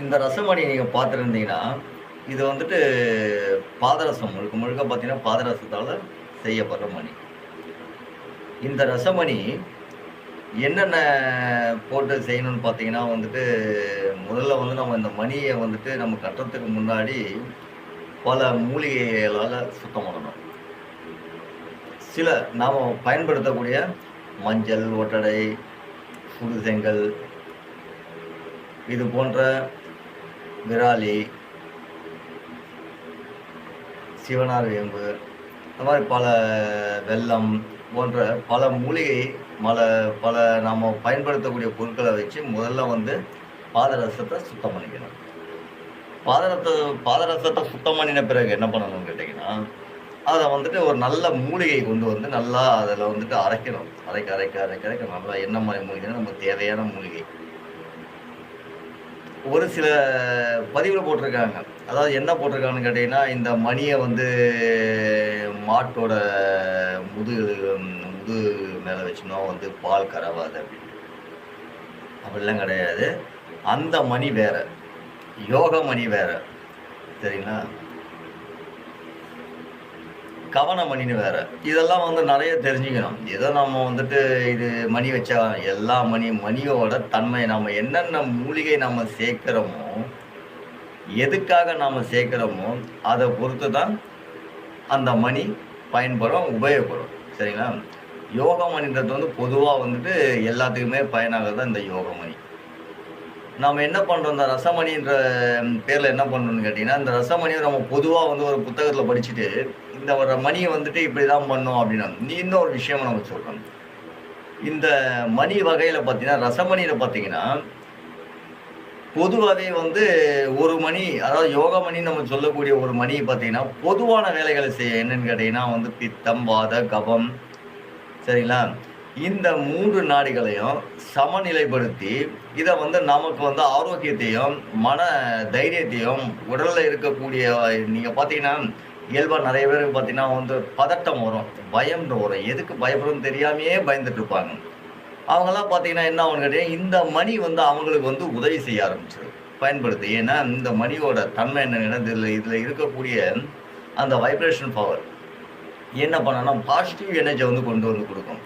இந்த ரசமணி நீங்க பார்த்துருந்தீங்கன்னா, இது வந்துட்டு பாதரசம் முழுக்க முழுக்க பார்த்தீங்கன்னா, பாதரசத்தால செய்யப்படுற மணி. இந்த ரசமணி என்னென்ன போட்டு செய்யணும்னு பார்த்தீங்கன்னா வந்துட்டு, முதல்ல வந்து நம்ம இந்த மணிய வந்துட்டு நம்ம கட்டுறதுக்கு முன்னாடி, பல மூலிகைகளால சுத்தம் பண்ணணும். சில நாம பயன்படுத்தக்கூடிய மஞ்சள், ஒட்டடை, சுடு செங்கல் இது போன்ற விராலி, சிவனார் வேம்பு, இந்த மாரி பல வெல்லம் போன்ற பல மூலிகை மல பல நாம பயன்படுத்தக்கூடிய பொருட்கள வச்சு முதல்ல வந்து பாதரசத்த சுத்தம் பண்ணிக்கணும். பாதரத்த பாதரசத்த சுத்தம் பண்ணின பிறகு என்ன பண்ணணும்னு கேட்டீங்கன்னா, அத வந்துட்டு ஒரு நல்ல மூலிகை கொண்டு வந்து நல்லா அதுல வந்துட்டு அரைக்கணும். அரைக்க நல்லா என்ன மாரி மூலிகைன்னா, நமக்கு தேவையான மூலிகை. ஒரு சில பதிவுல போட்டிருக்காங்க. அதாவது என்ன போட்டிருக்காங்கன்னு கேட்டீங்கன்னா, இந்த மணிய வந்து மாட்டோட முதுகு மேல வச்சோம்னா வந்து பால் கறவாது அப்படின்னு. அப்படிலாம் கிடையாது. அந்த மணி வேற. யோக மணி வேற. சரிங்களா? கவன மணின்னு வேற. இதெல்லாம் வந்து நெறைய தெரிஞ்சுக்கணும். ஏதோ நம்ம வந்துட்டு இது மணி வச்சா எல்லா மணியோட தன்மை நம்ம என்னென்ன மூலிகை நம்ம சேர்க்கிறோமோ, எதுக்காக நாம சேர்க்கிறோமோ, அத பொறுத்து தான் அந்த மணி பயன்படும், உபயோகப்படும். சரிங்களா? யோக மணின்றது வந்து பொதுவா வந்துட்டு எல்லாத்துக்குமே பயனாகிறது தான் இந்த யோக மணி. நாம என்ன பண்றோம், இந்த ரசமணின்ற பேர்ல என்ன பண்றோம்னு கேட்டீங்கன்னா, இந்த ரசமணிய நம்ம பொதுவா வந்து ஒரு புத்தகத்துல படிச்சுட்டு, இந்த ஒரு மணிய வந்துட்டு இப்படிதான் பண்ணும் அப்படின்னா, இன்னொரு விஷயம் நம்ம சொல்றோம். இந்த மணி வகையில பார்த்தீங்கன்னா, ரசமணியில பார்த்தீங்கன்னா, பொதுவாவே வந்து ஒரு மணி அதாவது யோக மணின்னு நம்ம சொல்லக்கூடிய ஒரு மணி பார்த்தீங்கன்னா, பொதுவான வேலைகள செய்யும். என்னன்னு கேட்டீங்கன்னா வந்து பித்தம், வாத, கபம் சரிங்களா? இந்த 3 நாடிகளையும் சமநிலைப்படுத்தி, இத வந்து நமக்கு வந்து ஆரோக்கியத்தையும், மன தைரியத்தையும், உடல்ல இருக்கக்கூடிய நீங்க பார்த்தீங்கன்னா, இயல்பா நெறைய பேருக்கு பார்த்தீங்கன்னா வந்து பதட்டம் வரும். பயம்ன்னு வரும். எதுக்கு பயப்படுறதுன்னு தெரியாமயே பயந்துட்டு இருப்பாங்க. அவங்கலாம் பார்த்தீங்கன்னா என்ன ஆகும்னு கேட்டீங்கன்னா, இந்த மணி வந்து அவங்களுக்கு வந்து உதவி செய்ய ஆரம்பிச்சுரும். பயன்படுத்தி. ஏன்னா, இந்த மணியோட தன்மை என்னன்னா, இதுல இதுல இருக்கக்கூடிய அந்த வைப்ரேஷன் பவர் என்ன பண்ணும்னா, பாசிட்டிவ் எனர்ஜிய வந்து கொண்டு வந்து குடுக்கும்.